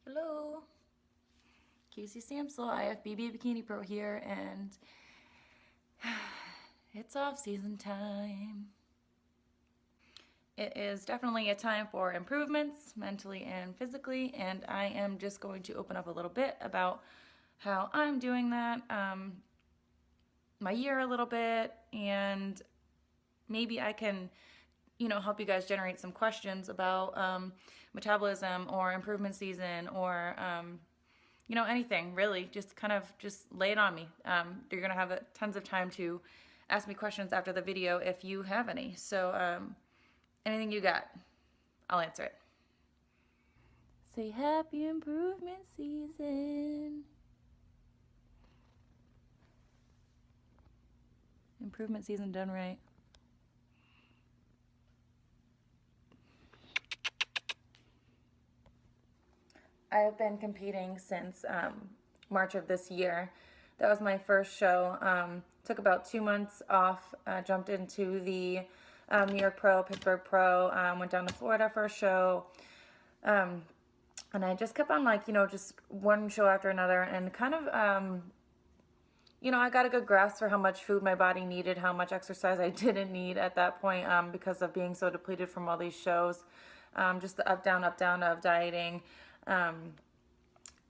Hello, Casey Samsel, IFBB Bikini Pro here, and it's off-season time. It is definitely a time for improvements, mentally and physically, and I am just going to open up a little bit about how I'm doing that, my year a little bit, and maybe I can help you guys generate some questions about metabolism or improvement season or anything really. Just lay it on me. You're gonna have tons of time to ask me questions after the video if you have any. So anything you got, I'll answer it. Say happy improvement season. Improvement season done right. I have been competing since March of this year. That was my first show. Took about 2 months off, jumped into the New York Pro, Pittsburgh Pro, went down to Florida for a show. And I just kept on just one show after another and kind of, I got a good grasp for how much food my body needed, how much exercise I didn't need at that point because of being so depleted from all these shows. Just the up, down of dieting.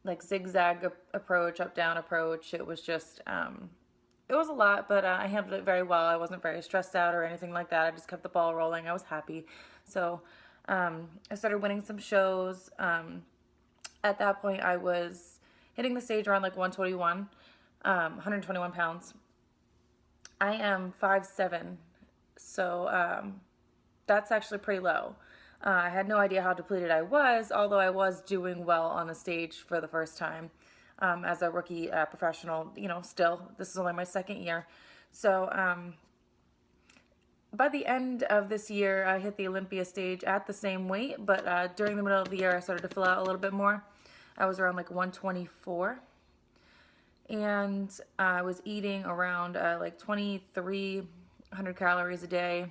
Like zigzag approach, up down approach. It was just, it was a lot, but I handled it very well. I wasn't very stressed out or anything like that. I just kept the ball rolling. I was happy. So I started winning some shows. At that point, I was hitting the stage around like 121, 121 pounds. I am 5'7", so that's actually pretty low. I had no idea how depleted I was, although I was doing well on the stage for the first time as a rookie professional. Still, this is only my second year. So by the end of this year, I hit the Olympia stage at the same weight, but during the middle of the year, I started to fill out a little bit more. I was around like 124, and I was eating around like 2,300 calories a day.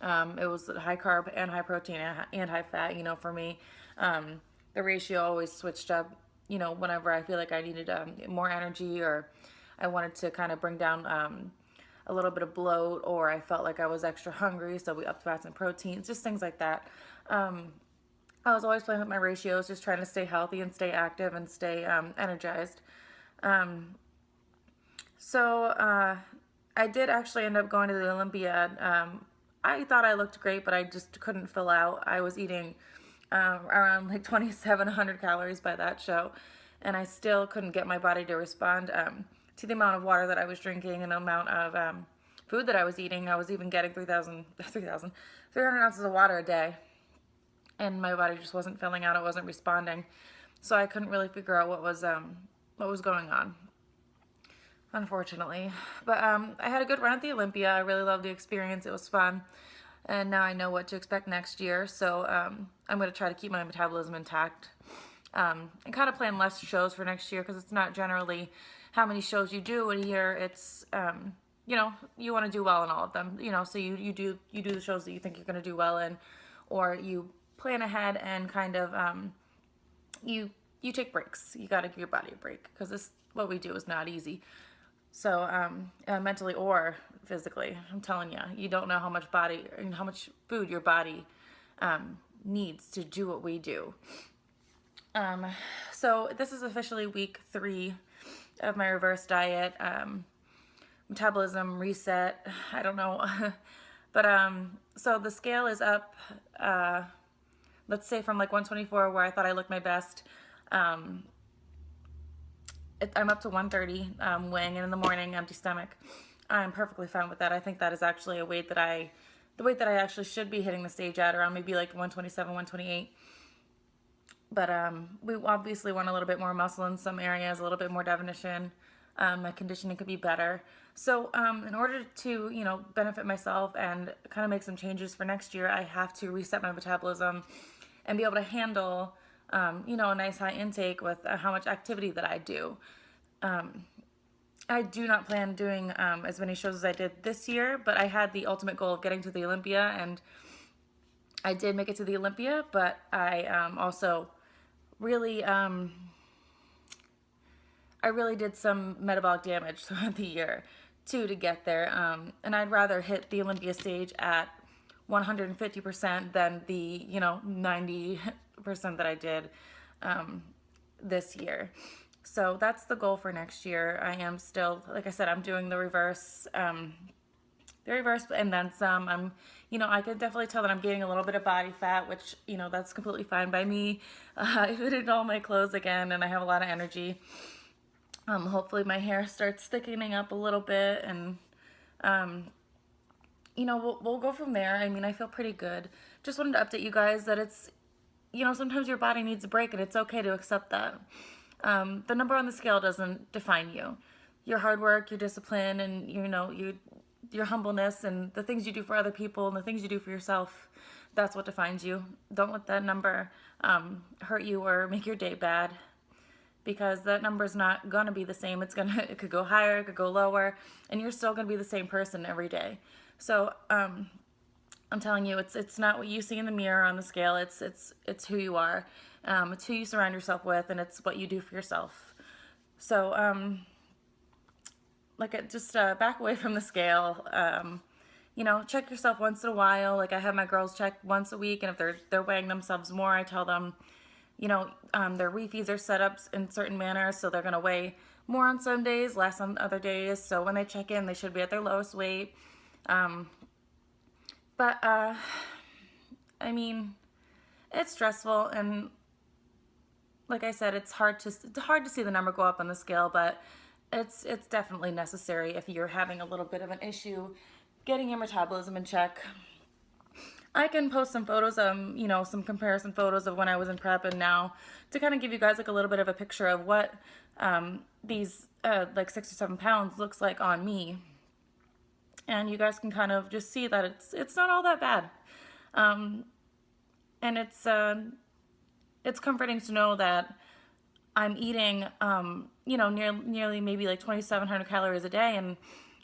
It was high carb and high protein and high fat, for me. The ratio always switched up, whenever I feel like I needed more energy or I wanted to kind of bring down a little bit of bloat, or I felt like I was extra hungry, so we upped fats and proteins, just things like that. I was always playing with my ratios, just trying to stay healthy and stay active and stay energized. So I did actually end up going to the Olympiad. I thought I looked great, but I just couldn't fill out. I was eating around like 2,700 calories by that show, and I still couldn't get my body to respond to the amount of water that I was drinking and the amount of food that I was eating. I was even getting 300 ounces of water a day, and my body just wasn't filling out. It wasn't responding, so I couldn't really figure out what was going on, unfortunately. But I had a good run at the Olympia. I really loved the experience. It was fun. And now I know what to expect next year. So I'm going to try to keep my metabolism intact and kind of plan less shows for next year, because it's not generally how many shows you do in a year. It's, you want to do well in all of them, so you do the shows that you think you're going to do well in, or you plan ahead and kind of, you take breaks. You got to give your body a break, because what we do is not easy. So mentally or physically, I'm telling you, you don't know how much food your body needs to do what we do. So this is officially week 3 of my reverse diet, metabolism reset. I don't know, but so the scale is up. Let's say from like 124, where I thought I looked my best. I'm up to 130, weighing in the morning, empty stomach. I'm perfectly fine with that. I think that is actually the weight that I actually should be hitting the stage at, around maybe like 127, 128. But we obviously want a little bit more muscle in some areas, a little bit more definition. My conditioning could be better. So in order to, benefit myself and kind of make some changes for next year, I have to reset my metabolism and be able to handle a nice high intake with how much activity that I do. I do not plan doing as many shows as I did this year, but I had the ultimate goal of getting to the Olympia, and I did make it to the Olympia, but I also really, I really did some metabolic damage throughout the year too to get there. And I'd rather hit the Olympia stage at 150% than the, 90% that I did this year. So that's the goal for next year. I am still, like I said, I'm doing the reverse, and then some. I could definitely tell that I'm gaining a little bit of body fat, which, that's completely fine by me. I fit in all my clothes again, and I have a lot of energy. Hopefully my hair starts thickening up a little bit, and we'll go from there. I mean, I feel pretty good. Just wanted to update you guys that it's, sometimes your body needs a break, and it's okay to accept that. The number on the scale doesn't define you. Your hard work, your discipline, and your humbleness, and the things you do for other people, and the things you do for yourself, that's what defines you. Don't let that number hurt you or make your day bad, because that number is not gonna be the same. It could go higher, it could go lower, and you're still gonna be the same person every day. So I'm telling you, it's not what you see in the mirror on the scale. It's who you are. It's who you surround yourself with, and it's what you do for yourself. So just back away from the scale. Check yourself once in a while. Like, I have my girls check once a week, and if they're weighing themselves more, I tell them, their refeeds are set up in certain manners, so they're gonna weigh more on some days, less on other days. So when they check in, they should be at their lowest weight. I mean, it's stressful, and like I said, it's hard to see the number go up on the scale, but it's definitely necessary if you're having a little bit of an issue getting your metabolism in check. I can post some photos, some comparison photos of when I was in prep and now, to kind of give you guys like a little bit of a picture of what these like 6 or 7 pounds looks like on me. And you guys can kind of just see that it's not all that bad. And it's comforting to know that I'm eating, nearly maybe like 2,700 calories a day, and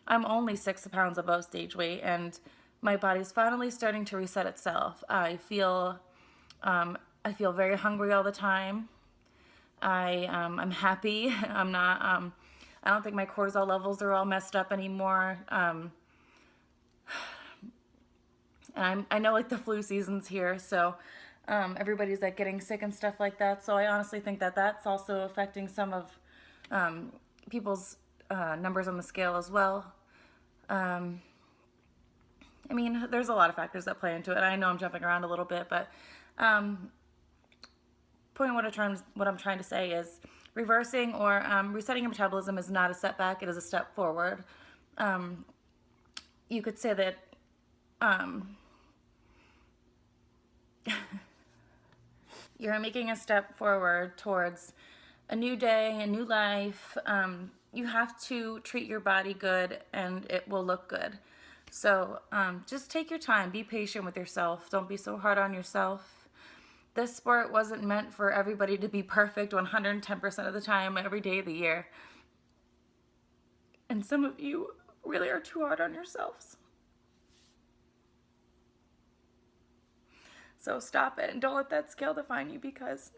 I'm only 6 pounds above stage weight, and my body's finally starting to reset itself. I feel very hungry all the time. I'm happy. I'm not. I don't think my cortisol levels are all messed up anymore. And I know like the flu season's here, so everybody's like getting sick and stuff like that. So I honestly think that that's also affecting some of people's numbers on the scale as well. I mean, there's a lot of factors that play into it. I know I'm jumping around a little bit, but what I'm trying to say is reversing or resetting your metabolism is not a setback. It is a step forward. You could say that you're making a step forward towards a new day, a new life. You have to treat your body good, and it will look good. So just take your time. Be patient with yourself. Don't be so hard on yourself. This sport wasn't meant for everybody to be perfect 110% of the time, every day of the year. And some of you really are too hard on yourselves. So stop it, and don't let that scale define you, because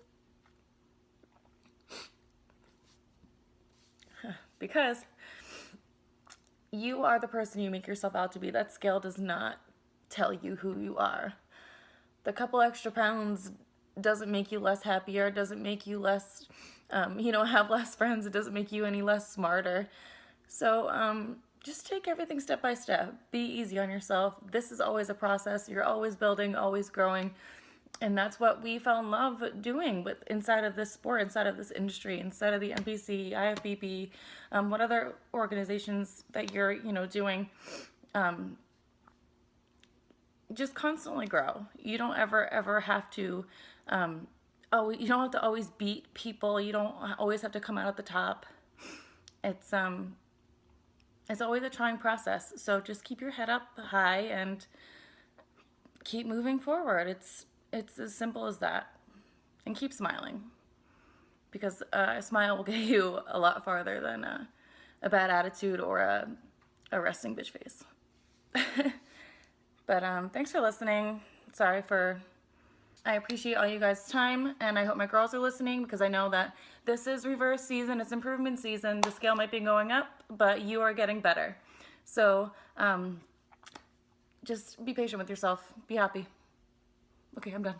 you are the person you make yourself out to be. That scale does not tell you who you are. The couple extra pounds doesn't make you less happier, doesn't make you less, have less friends. It doesn't make you any less smarter. So just take everything step by step. Be easy on yourself. This is always a process. You're always building, always growing. And that's what we fell in love doing inside of this sport, inside of this industry, inside of the NPC, IFBB, what other organizations that you're, doing. Just constantly grow. You don't ever have to, you don't have to always beat people. You don't always have to come out at the top. It's always a trying process. So just keep your head up high and keep moving forward. It's as simple as that. And keep smiling, because a smile will get you a lot farther than a bad attitude or a resting bitch face. But thanks for listening. Sorry for I appreciate all you guys' time, and I hope my girls are listening because I know that this is reverse season, it's improvement season. The scale might be going up, but you are getting better. So just be patient with yourself. Be happy. Okay, I'm done.